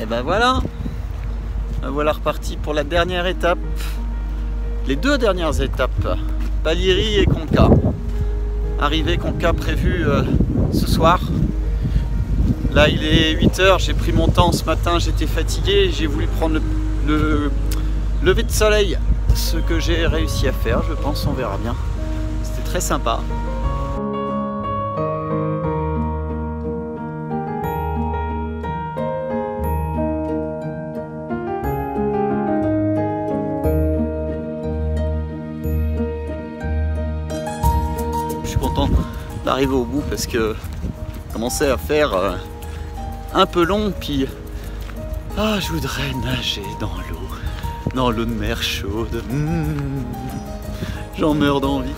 Et ben voilà, voilà reparti pour la dernière étape, les deux dernières étapes, Baliri et Conca. Arrivée Conca prévue ce soir. Là il est 8 h, j'ai pris mon temps ce matin, j'étais fatigué, j'ai voulu prendre le lever de soleil, ce que j'ai réussi à faire, je pense, on verra bien. C'était très sympa. Je suis content d'arriver au bout parce que commençait à faire un peu long, puis je voudrais nager dans l'eau de mer chaude. J'en meurs d'envie.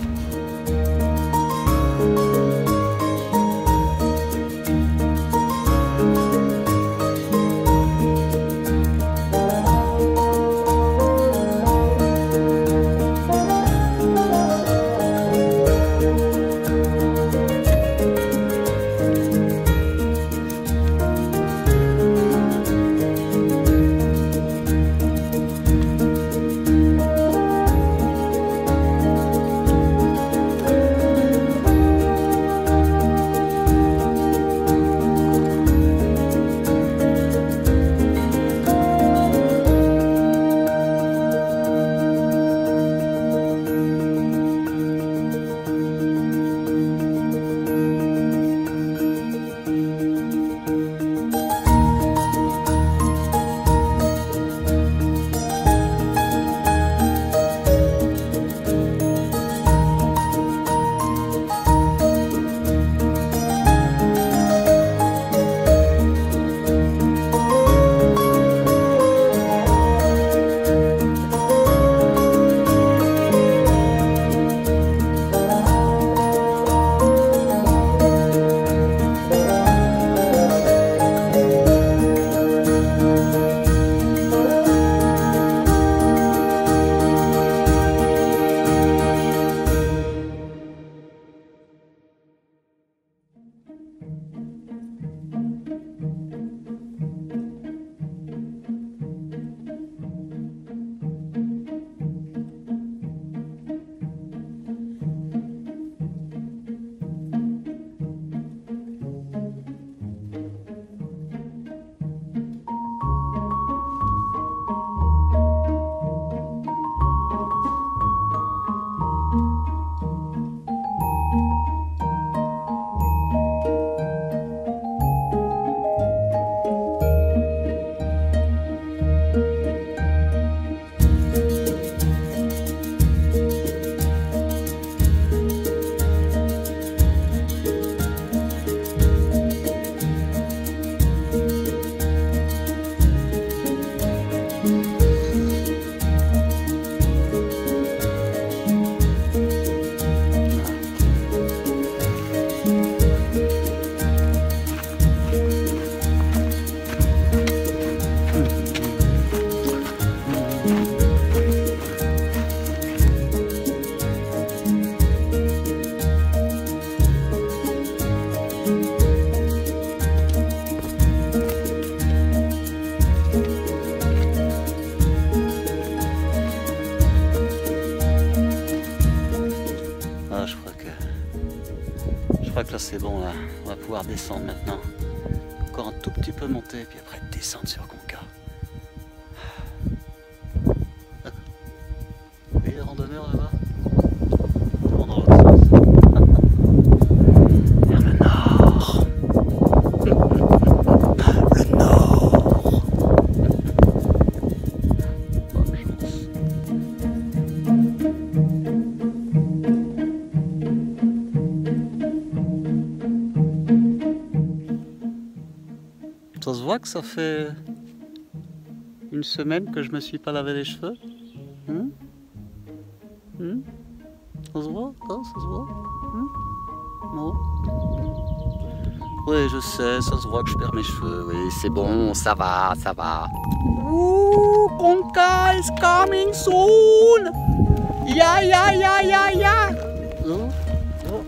Je crois que là c'est bon, là. On va pouvoir descendre maintenant. Encore un tout petit peu monter, puis après descendre sur Conca. Vous voyez les randonneurs là-bas? On va dans l'autre sens. Vers le nord. Le nord. Bonne chance. Ça se voit que ça fait une semaine que je me suis pas lavé les cheveux. Ça se voit? Ça se voit? Non? Oui, je sais, ça se voit que je perds mes cheveux. Oui, c'est bon, ça va, ça va. Ouh, Conca is coming soon! Ya, ya, ya, ya, ya! Oh, oh.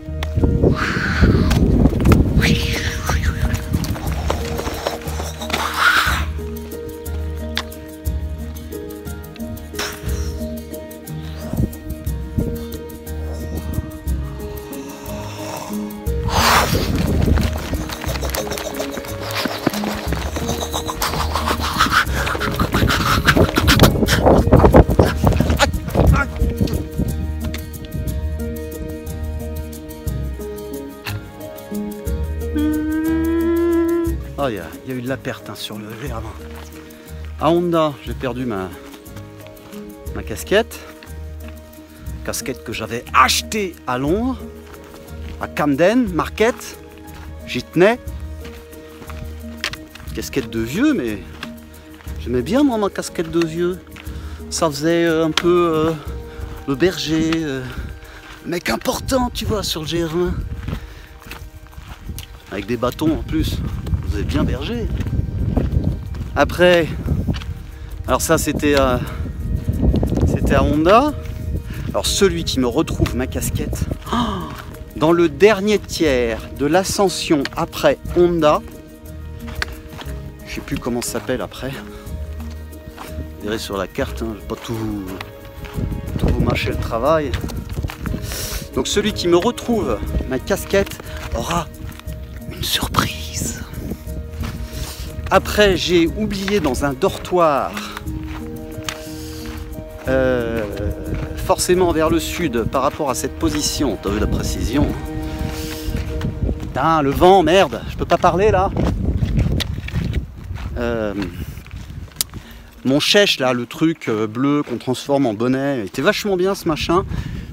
Oh, il y a eu de la perte hein, sur le GR20. À Honda, j'ai perdu ma casquette. Casquette que j'avais achetée à Londres, à Camden Market. J'y tenais. Casquette de vieux, mais j'aimais bien moi ma casquette de vieux. Ça faisait un peu le berger, le mec important, tu vois, sur le GR20. Avec des bâtons en plus. Vous êtes bien berger. Après, alors ça c'était à Honda. Alors celui qui me retrouve ma casquette dans le dernier tiers de l'ascension après Honda, je sais plus comment ça s'appelle après. Vous verrez sur la carte, hein, je vais pas tout vous mâcher le travail. Donc celui qui me retrouve ma casquette aura une surprise. Après, j'ai oublié dans un dortoir, forcément vers le sud, par rapport à cette position. T'as vu la précision? Putain, le vent, merde, je peux pas parler là. Mon chèche là, le truc bleu qu'on transforme en bonnet, il était vachement bien ce machin.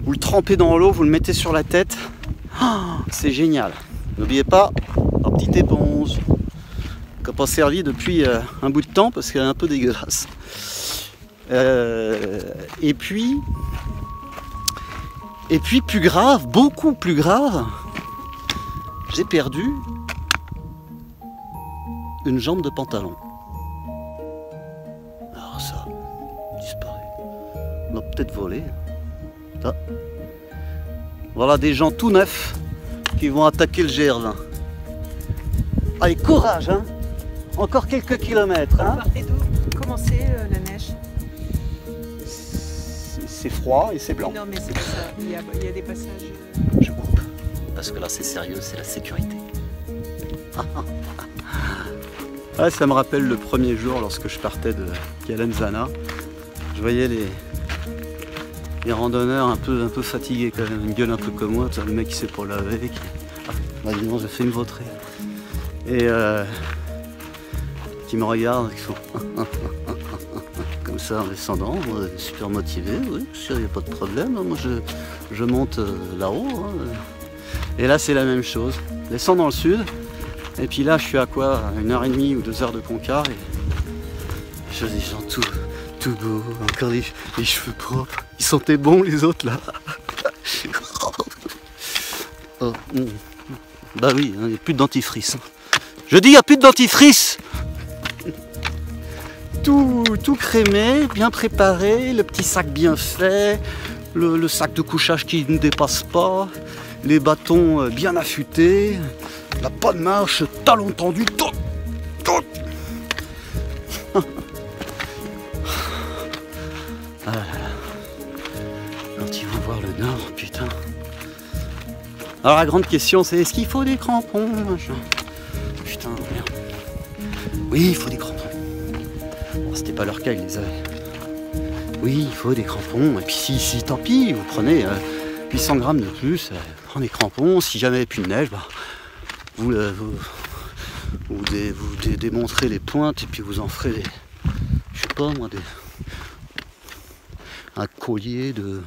Vous le trempez dans l'eau, vous le mettez sur la tête. Oh, c'est génial. N'oubliez pas la petite éponge. Qui n'a pas servi depuis un bout de temps parce qu'elle est un peu dégueulasse. Et puis plus grave, beaucoup plus grave, j'ai perdu une jambe de pantalon. Alors ça, disparu. On a peut-être volé. Ça. Voilà des gens tout neufs qui vont attaquer le GR20. Allez, courage hein. Encore quelques kilomètres. Hein. Et d'où commencer la neige? C'est froid et c'est blanc. Non mais c'est pas ça, il y a des passages... Je coupe, parce que là c'est sérieux, c'est la sécurité. Ouais, ça me rappelle le premier jour lorsque je partais de Calenzana. Je voyais les randonneurs un peu fatigués quand même, une gueule un peu comme moi, le mec qui sait pas laver, qui... Ah, bah dis non, j'ai fait me vautrer. Et qui me regardent, qui font comme ça en descendant, super motivé, oui, il n'y a pas de problème, moi je monte là-haut. Hein. Et là c'est la même chose, descends dans le sud, et puis là je suis à quoi, 1h30 ou 2 heures de Concar, et je vois des gens tout beaux, encore les cheveux propres, ils sentaient bons les autres là. Oh, bah oui, il n'y a plus de dentifrice. Je dis il n'y a plus de dentifrice. Tout crémé, bien préparé, le petit sac bien fait, le sac de couchage qui ne dépasse pas, les bâtons bien affûtés, la pas de marche, talons tendus, tout. Ah là là. Alors ils vont voir le nord, putain. Alors la grande question c'est, est-ce qu'il faut des crampons, machin? Putain, merde. Oui, il faut des crampons. Bon, c'était pas leur cas, ils les avaient. Oui, il faut des crampons. Et puis si tant pis, vous prenez 800 grammes de plus, prenez des crampons. Si jamais il n'y a plus de neige, bah, vous démontrez les pointes et puis vous en ferez, je sais pas moi, un collier de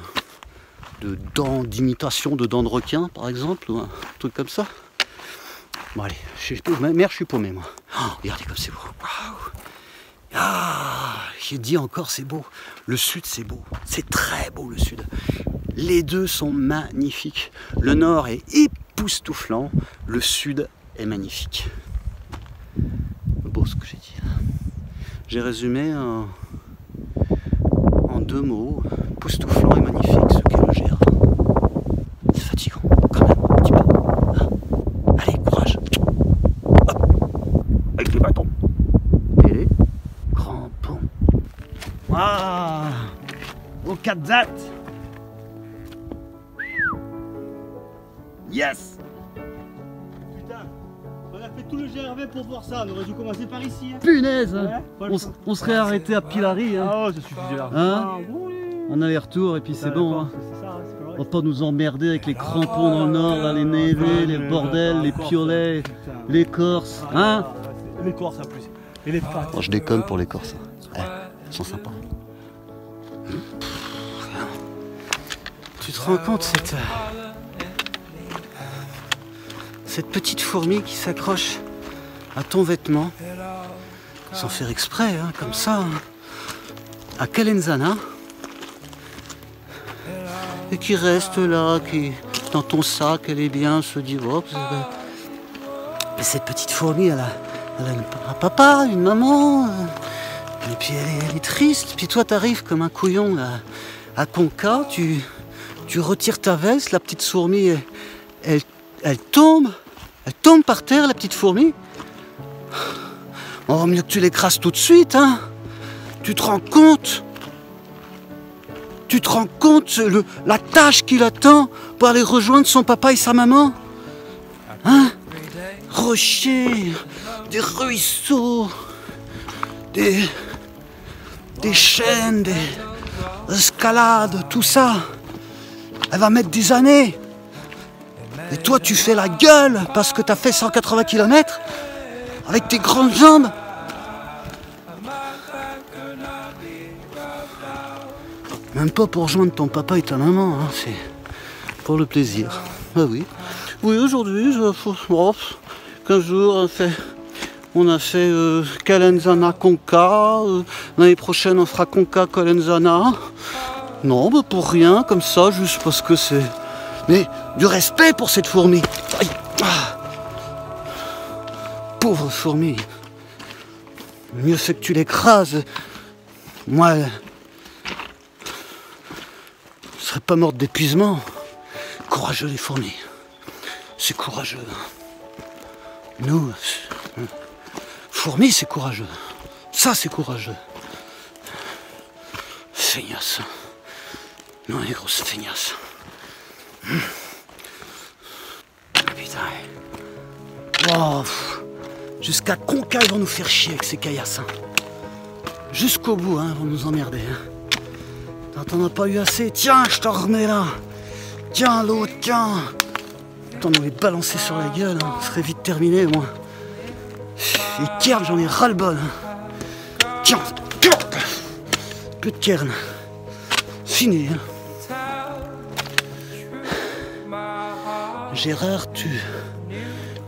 dents, d'imitation de dents de requin par exemple, ou un truc comme ça. Bon allez, merde, je suis paumé moi. Oh, regardez comme c'est beau. Waouh. Ah, j'ai dit encore c'est beau. Le sud c'est beau. C'est très beau le sud. Les deux sont magnifiques. Le nord est époustouflant. Le sud est magnifique. Beau ce que j'ai dit. J'ai résumé en 2 mots. Époustouflant et magnifique ce qu'est le GR. C'est fatigant quand même un petit peu. Ah. Allez, courage. Hop. Avec les bâtons. Et les crampons. Waouh, au Kazat. Yes. Putain, on a fait tout le GRV pour voir ça. On aurait dû commencer par ici. Hein. Punaise hein. Ouais, On serait arrêté à Pilary. Hein. Ah ouais, ça suffisait là. Hein Ah, oui. En aller-retour et puis c'est bon. Hein. C'est ça, c'est correct. On va pas nous emmerder avec les crampons dans le nord, là, les névés, les bordels, les piolets, les corses. Hein? Les corses en plus. Et les pattes. Oh, je déconne pour les corses. Ouais, ils sont sympas. Tu te rends compte cette petite fourmi qui s'accroche à ton vêtement, sans faire exprès, hein, comme ça, hein, à Calenzana, et qui reste là, qui dans ton sac, elle est bien, se dit, oh, mais cette petite fourmi, elle a un papa, une maman, et puis elle est triste, puis toi t'arrives comme un couillon là, à Conca, tu retires ta veste, la petite fourmi, elle tombe par terre, la petite fourmi. Oh, mieux que tu l'écrases tout de suite, hein. Tu te rends compte la tâche qu'il attend pour aller rejoindre son papa et sa maman? Hein? Rochers, des ruisseaux, des chênes, des escalades, tout ça. Elle va mettre des années. Et toi, tu fais la gueule parce que tu as fait 180 km avec tes grandes jambes. Même pas pour rejoindre ton papa et ta maman, hein, c'est pour le plaisir. Ah oui. Oui, aujourd'hui, 15 jours, on a fait Calenzana Conca. L'année prochaine, on fera Conca Calenzana. Non, bah pour rien, comme ça, juste parce que c'est... Mais du respect pour cette fourmi. Aïe. Ah. Pauvre fourmi. Mieux fait que tu l'écrases. Moi, je serais pas morte d'épuisement. Courageux les fourmis. C'est courageux. Nous, fourmis, c'est courageux. Ça, c'est courageux. Feignasse. Non, les grosses feignasses. Putain. Oh, jusqu'à Conca, ils vont nous faire chier avec ces caillassins. Jusqu'au bout, hein, ils vont nous emmerder. Hein. T'en as pas eu assez? Tiens, je t'en remets là. Tiens, l'autre, tiens. T'en nous les balancer sur la gueule, hein. Ce serait vite terminé, moi. Les cairns, j'en ai ras-le-bol. Hein. Tiens, plus de cairns. Fini. Hein. Gérard,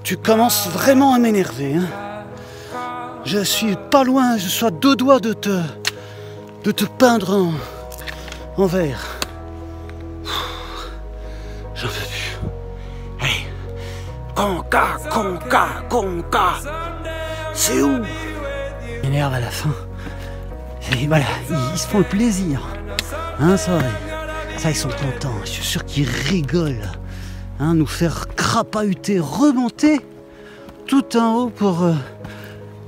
tu commences vraiment à m'énerver. Hein. Je suis pas loin, je suis à 2 doigts de te peindre en vert. J'en peux plus. Allez, Conca. C'est où? Ils m'énervent à la fin. Et voilà, ils se font le plaisir. Hein, ça, ils sont contents. Je suis sûr qu'ils rigolent. Hein, nous faire crapahuter, remonter tout en haut pour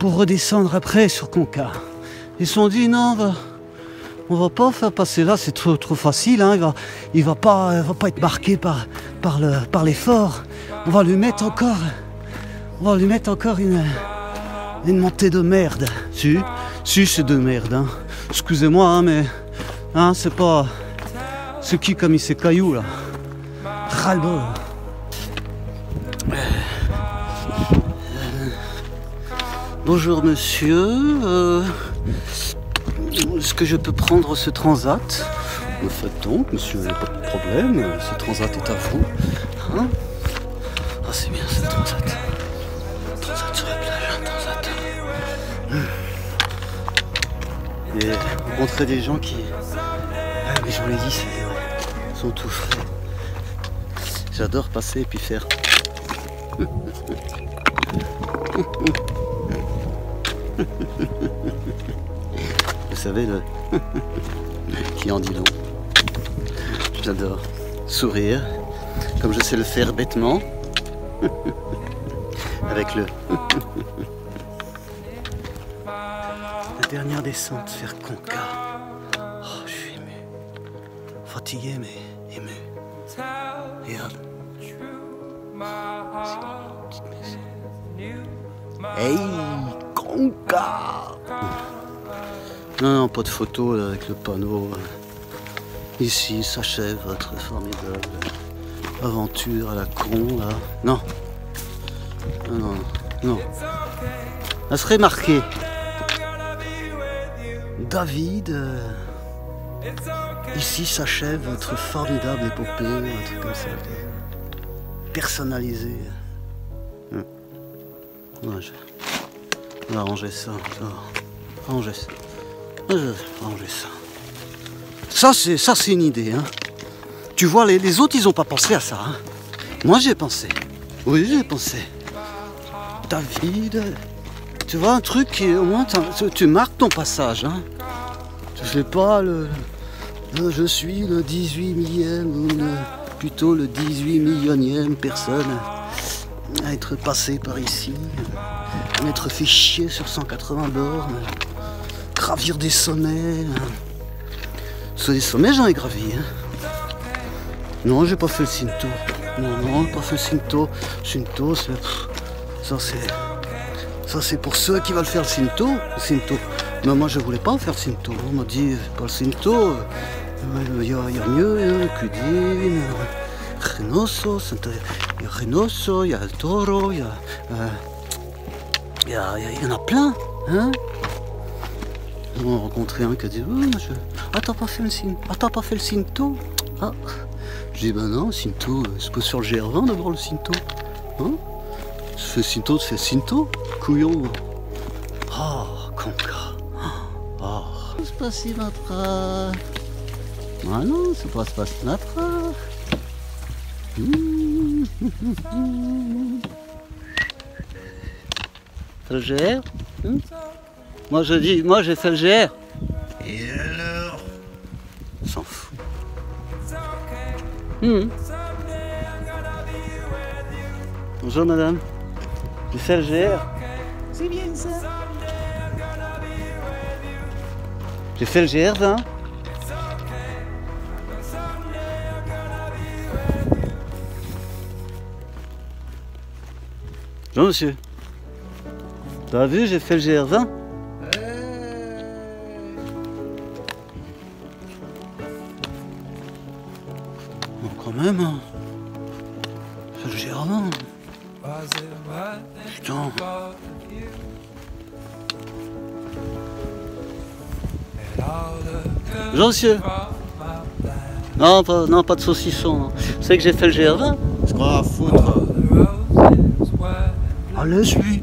redescendre après sur Conca. Ils se sont dit non, on va pas faire passer là, c'est trop facile. Hein, il va pas être marqué par l'effort. On va lui mettre encore une montée de merde. Si c'est de merde. Hein. Excusez-moi, hein, mais hein, c'est pas ce qui comme il s'est caillou là. Ras-le-bol. Bonjour monsieur, est-ce que je peux prendre ce transat? En fait donc monsieur, il n'y a pas de problème, ce transat est à vous. Hein? Ah c'est bien ce transat. Transat sur la plage, un transat. Et rencontrer des gens qui... Ah mais je vous l'ai dit, sont tout frais. J'adore passer et puis faire. Vous savez, le qui en dit long. J'adore sourire, comme je sais le faire bêtement, avec le. La dernière descente vers Conca. Oh, je suis ému. Fatigué, mais ému. Et hop. C'est une petite maison. Hey, Conca. Non, pas de photo là, avec le panneau. Ici s'achève votre formidable aventure à la con là. Non. Non. Ça serait marqué. David, ici s'achève votre formidable épopée, un truc comme ça. Personnalisé. Ouais, on va ranger ça. Ranger ça. Ranger ça. Ça c'est une idée. Hein. Tu vois, les autres, ils ont pas pensé à ça. Hein. Moi, j'ai pensé. Oui, j'ai pensé. David, tu vois, un truc qui, au moins, tu marques ton passage. Hein. Tu fais pas je suis le 18 millième ou plutôt le 18 millionième personne à être passé par ici, à m'être fait chier sur 180 bornes, gravir des sommets. Sur les sommets, j'en ai gravi. Hein. Non, j'ai pas fait le Shinto. Non, pas fait le Shinto. Shinto, ça c'est pour ceux qui veulent faire le Shinto. Mais moi, je voulais pas faire le Shinto. On m'a dit, pas le Shinto. Il y a mieux, hein, Kudin, Renoso, il y a Renoso, il y a le Toro, il y en a plein, hein. On a rencontré un qui a dit, t'as pas fait le Shinto? Ah. Je dis, ben non, Shinto, c'est pas sur le GR20 d'avoir le Shinto, hein. Tu fais Shinto, tu fais Shinto, couillon. Oh, Conca. Oh. C'est pas si notre... Ah non, c'est pas notre. C'est le GR. Moi j'ai fait le GR. Et alors? On s'en fout. Bonjour madame. J'ai fait le GR. C'est bien ça. J'ai fait le GR20. Bonjour monsieur. T'as vu, j'ai fait le GR20. Bon, quand même, hein. C'est le GR20. Putain. Bonjour monsieur. Non, pas de saucisson. Non. Vous savez que j'ai fait le GR20? C'est quoi à foutre? Ah, laisse-lui.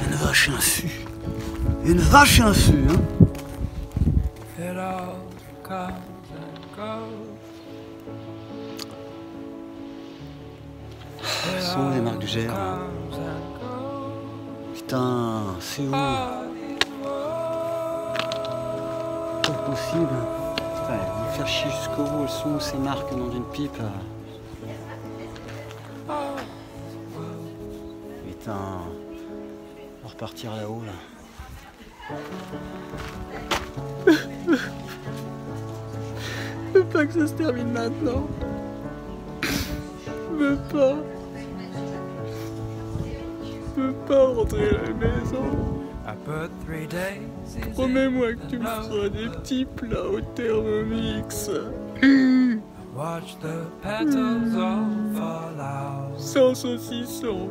Une vache et un fût. Une vache et un fût, hein. Ce sont les marques du GR. Hein. Putain, c'est où? Pas possible. Putain, elles vont me faire chier jusqu'au bout. Elles sont où ces marques dans une pipe? Putain, on va repartir là-haut là. Je veux pas que ça se termine maintenant. Je veux pas. Je veux pas rentrer à la maison. Promets-moi que tu me feras des petits plats au Thermomix. Sans saucisson.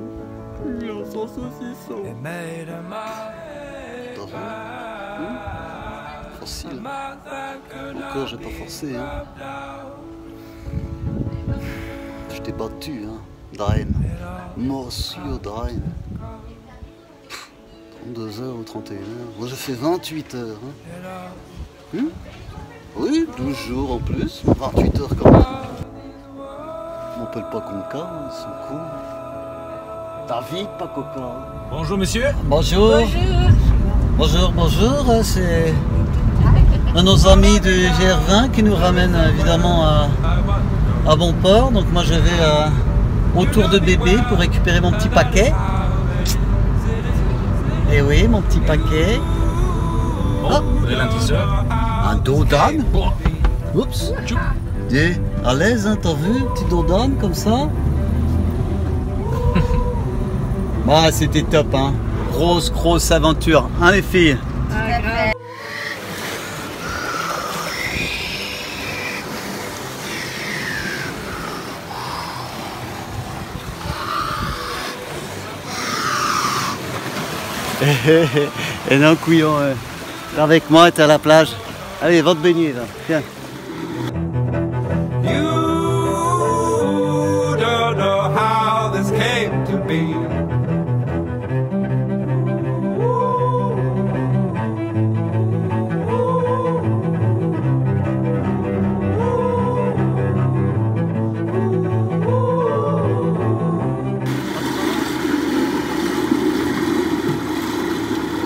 Non, sans saucisson. Facile. Encore, j'ai pas forcé. Hein. Je t'ai battu, hein. Drain. Mort sûr, Drain. 32h ou 31h. Moi, j'ai fait 28 heures. Hein. Oui, 12 jours en plus. 28 heures quand même. On m'appelle pas Conca, ils sont cool. David, pas Coca. Bonjour monsieur. Bonjour. Bonjour, c'est un de nos amis du GR20 qui nous ramène évidemment à bon port. Donc moi je vais autour de bébé pour récupérer mon petit paquet. Et oui, mon petit paquet. Bon, ralentisseur. Un dos d'âne. Bon. Oups. Dis, à l'aise, hein, t'as vu? Tu t'ordonnes comme ça? Bah, c'était top, hein. Grosse aventure, hein, les filles? Et non, couillon, viens avec moi, t'es à la plage. Allez, va te baigner, là. Viens. You don't know how this came to be.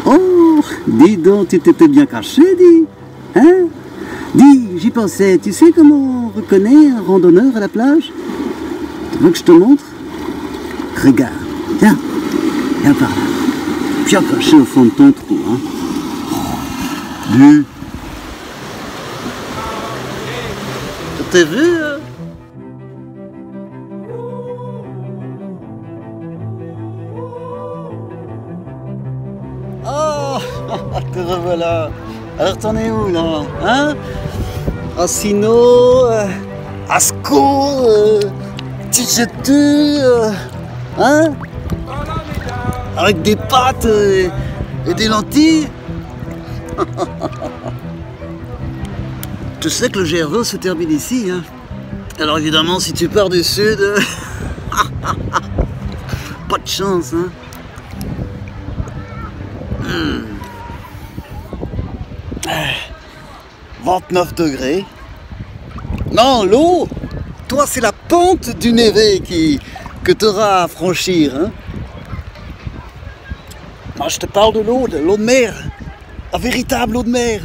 Oh, dis donc, tu t'étais bien caché, dis. Hein? Dis, j'y pensais, tu sais comment on reconnaît un randonneur à la plage? Tu veux que je te montre? Regarde, tiens, viens par là. Bien caché au fond de ton trou, hein. Dis. T'as vu? Oh, te revoilà. Alors t'en es où là, hein? Assino, Asco, Tichetu, hein? Avec des pâtes et des lentilles. Tu sais que le GR20 se termine ici, hein? Alors évidemment, si tu pars du sud, pas de chance, hein? 29 degrés. Non, l'eau, toi, c'est la pente du Neve que tu auras à franchir, hein? Moi, je te parle de l'eau de mer. La véritable eau de mer.